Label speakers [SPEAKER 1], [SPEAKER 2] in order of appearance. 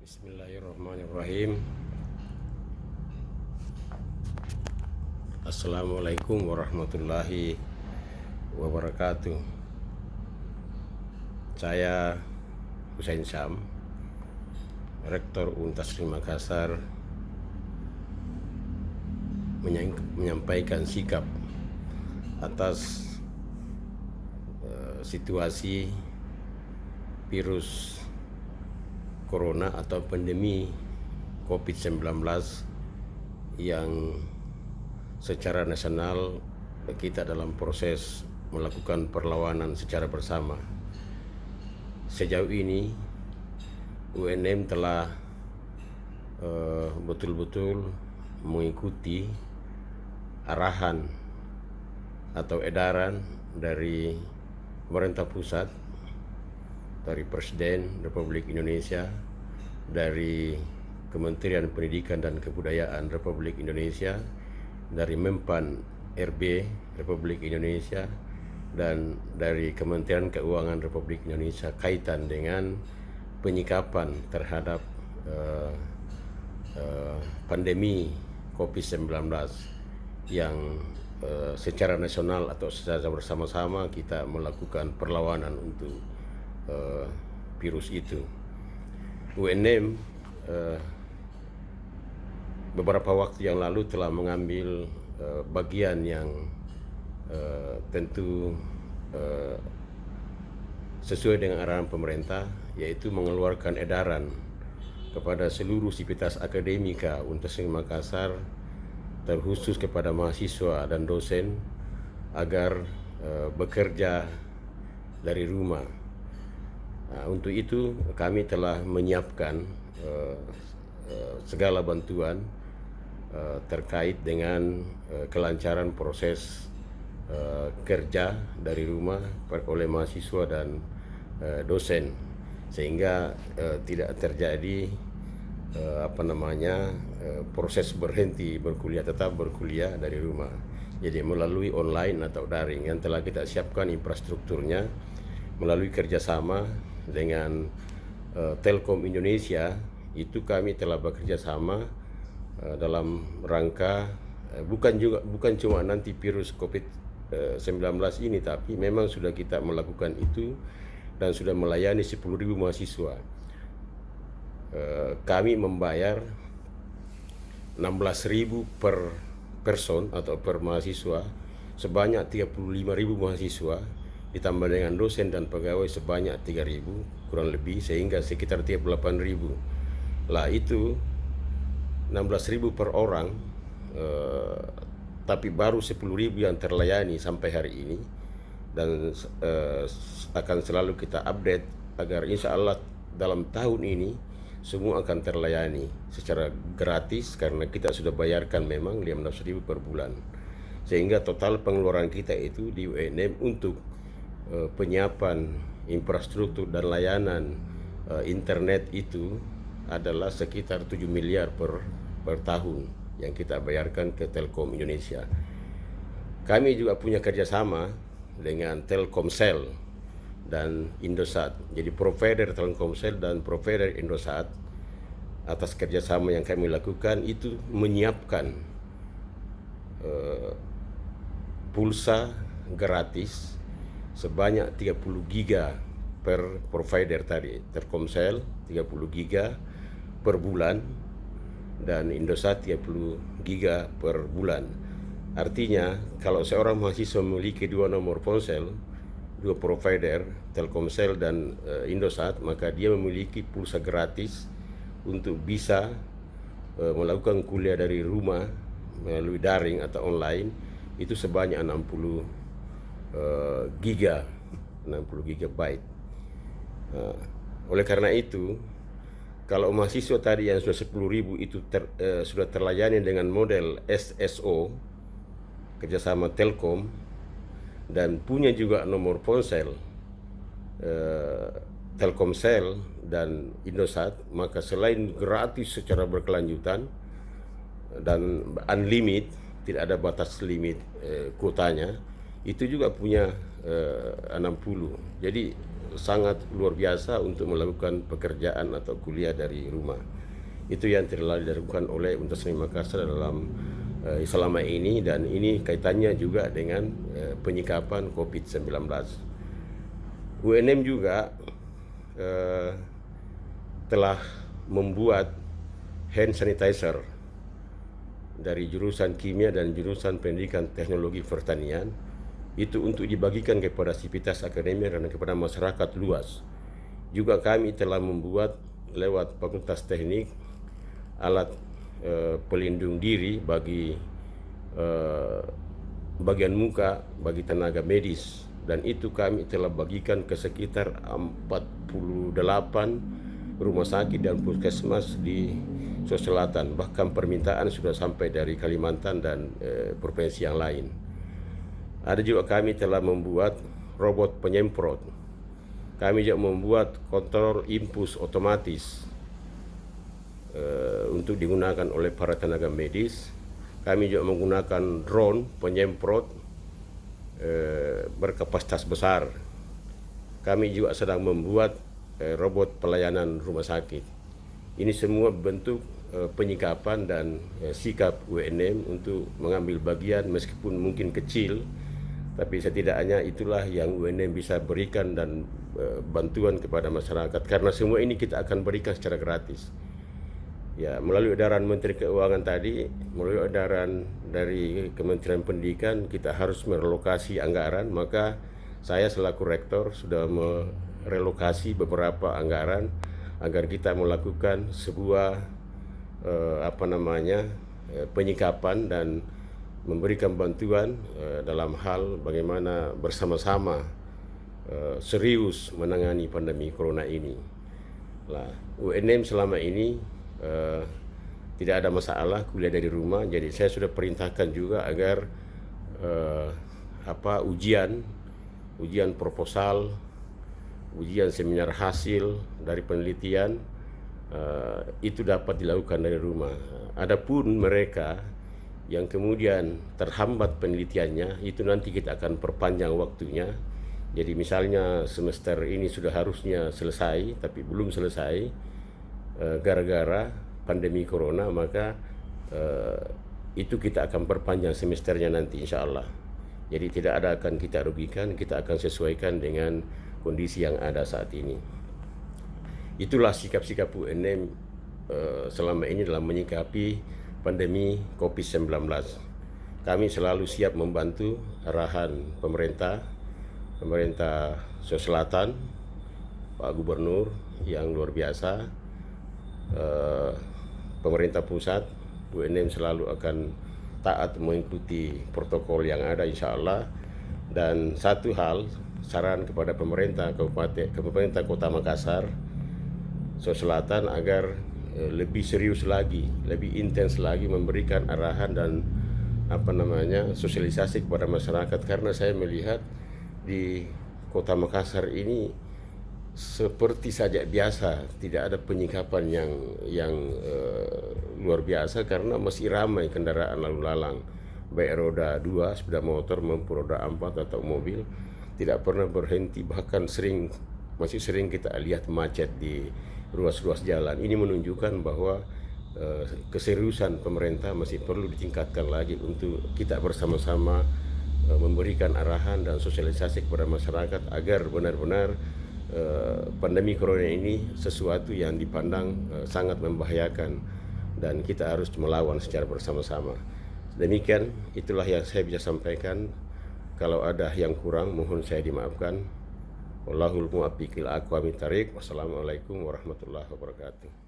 [SPEAKER 1] Bismillahirrahmanirrahim. Assalamualaikum warahmatullahi wabarakatuh. Saya Husain Syam, Rektor Universitas Makassar, menyampaikan sikap atas situasi virus Corona atau pandemi COVID-19 yang secara nasional kita dalam proses melakukan perlawanan secara bersama. Sejauh ini UNM telah betul-betul mengikuti arahan atau edaran dari pemerintah pusat, dari Presiden Republik Indonesia, dari Kementerian Pendidikan dan Kebudayaan Republik Indonesia, dari Menpan RB Republik Indonesia, dan dari Kementerian Keuangan Republik Indonesia kaitan dengan penyikapan terhadap pandemi COVID-19 yang secara nasional atau secara bersama-sama kita melakukan perlawanan untuk virus itu. UNM beberapa waktu yang lalu telah mengambil bagian yang tentu sesuai dengan arahan pemerintah, yaitu mengeluarkan edaran kepada seluruh sivitas akademika Universitas Makassar, terkhusus kepada mahasiswa dan dosen, agar bekerja dari rumah. Untuk itu kami telah menyiapkan segala bantuan terkait dengan kelancaran proses kerja dari rumah oleh mahasiswa dan dosen, sehingga tidak terjadi proses berhenti berkuliah, tetap berkuliah dari rumah. Jadi melalui online atau daring yang telah kita siapkan infrastrukturnya melalui kerjasama dengan Telkom Indonesia. Itu kami telah bekerja sama dalam rangka bukan cuma nanti virus COVID-19 ini, tapi memang sudah kita melakukan itu dan sudah melayani 10.000 mahasiswa. Kami membayar 16.000 per person atau per mahasiswa, sebanyak 35.000 mahasiswa, ditambah dengan dosen dan pegawai sebanyak 3.000 kurang lebih, sehingga sekitar 38.000. Lah itu 16.000 per orang, tapi baru 10.000 yang terlayani sampai hari ini, dan akan selalu kita update agar insya Allah dalam tahun ini semua akan terlayani secara gratis, karena kita sudah bayarkan memang 15.000 per bulan, sehingga total pengeluaran kita itu di UNM untuk penyiapan infrastruktur dan layanan internet itu adalah sekitar 7 miliar per tahun yang kita bayarkan ke Telkom Indonesia. Kami juga punya kerjasama dengan Telkomsel dan Indosat. Jadi provider Telkomsel dan provider Indosat, atas kerjasama yang kami lakukan itu menyiapkan pulsa gratis sebanyak 30 giga per provider tadi. Telkomsel 30 giga per bulan dan Indosat 30 giga per bulan. Artinya kalau seorang mahasiswa memiliki dua nomor ponsel, dua provider Telkomsel dan Indosat, maka dia memiliki pulsa gratis untuk bisa melakukan kuliah dari rumah melalui daring atau online, itu sebanyak 60 gigabyte. Oleh karena itu, kalau mahasiswa tadi yang sudah 10.000 itu sudah terlayani dengan model SSO kerjasama Telkom dan punya juga nomor ponsel Telkomsel dan Indosat, maka selain gratis secara berkelanjutan dan unlimited, tidak ada batas limit kuotanya, itu juga punya 60. Jadi sangat luar biasa untuk melakukan pekerjaan atau kuliah dari rumah. Itu yang telah dilakukan oleh Universitas Makassar dalam selama ini, dan ini kaitannya juga dengan penyikapan COVID-19. UNM juga telah membuat hand sanitizer dari jurusan kimia dan jurusan pendidikan teknologi pertanian, itu untuk dibagikan kepada sivitas akademik dan kepada masyarakat luas. Juga kami telah membuat lewat Fakultas Teknik alat pelindung diri bagi bagian muka bagi tenaga medis, dan itu kami telah bagikan ke sekitar 48 rumah sakit dan puskesmas di Sulawesi Selatan. Bahkan permintaan sudah sampai dari Kalimantan dan provinsi yang lain. Ada juga kami telah membuat robot penyemprot. Kami juga membuat kontrol impuls otomatis untuk digunakan oleh para tenaga medis. Kami juga menggunakan drone penyemprot berkapasitas besar. Kami juga sedang membuat robot pelayanan rumah sakit. Ini semua bentuk penyikapan dan sikap UNM untuk mengambil bagian, meskipun mungkin kecil, tapi setidaknya itulah yang UNM bisa berikan dan bantuan kepada masyarakat, karena semua ini kita akan berikan secara gratis. Ya, melalui edaran Menteri Keuangan tadi, melalui edaran dari Kementerian Pendidikan, kita harus merelokasi anggaran. Maka saya selaku rektor sudah merelokasi beberapa anggaran agar kita melakukan sebuah penyikapan dan memberikan bantuan dalam hal bagaimana bersama-sama serius menangani pandemi corona ini. UNM selama ini tidak ada masalah kuliah dari rumah, jadi saya sudah perintahkan juga agar ujian proposal, ujian seminar hasil dari penelitian itu dapat dilakukan dari rumah. Adapun mereka yang kemudian terhambat penelitiannya, itu nanti kita akan perpanjang waktunya. Jadi misalnya semester ini sudah harusnya selesai tapi belum selesai gara-gara pandemi corona, maka itu kita akan perpanjang semesternya nanti insya Allah. Jadi tidak ada akan kita rugikan, kita akan sesuaikan dengan kondisi yang ada saat ini. Itulah sikap-sikap UNM selama ini dalam menyikapi pandemi COVID-19. Kami selalu siap membantu arahan pemerintah Sulawesi Selatan, Pak Gubernur yang luar biasa, pemerintah pusat. UNM selalu akan taat mengikuti protokol yang ada insya Allah. Dan satu hal, saran kepada pemerintah Kota Makassar, Sulawesi Selatan, agar lebih serius lagi, lebih intens lagi memberikan arahan dan sosialisasi kepada masyarakat, karena saya melihat di Kota Makassar ini seperti saja biasa, tidak ada penyikapan yang luar biasa, karena masih ramai kendaraan lalu lalang, baik roda 2 sepeda motor maupun roda 4 atau mobil, tidak pernah berhenti. Bahkan masih sering kita lihat macet di ruas-ruas jalan. Ini menunjukkan bahwa keseriusan pemerintah masih perlu ditingkatkan lagi untuk kita bersama-sama memberikan arahan dan sosialisasi kepada masyarakat agar benar-benar pandemi corona ini sesuatu yang dipandang sangat membahayakan dan kita harus melawan secara bersama-sama. Demikian, itulah yang saya bisa sampaikan. Kalau ada yang kurang, mohon saya dimaafkan. Wallahul muwaffiq ila aqwamit thariq. Wassalamualaikum warahmatullahi wabarakatuh.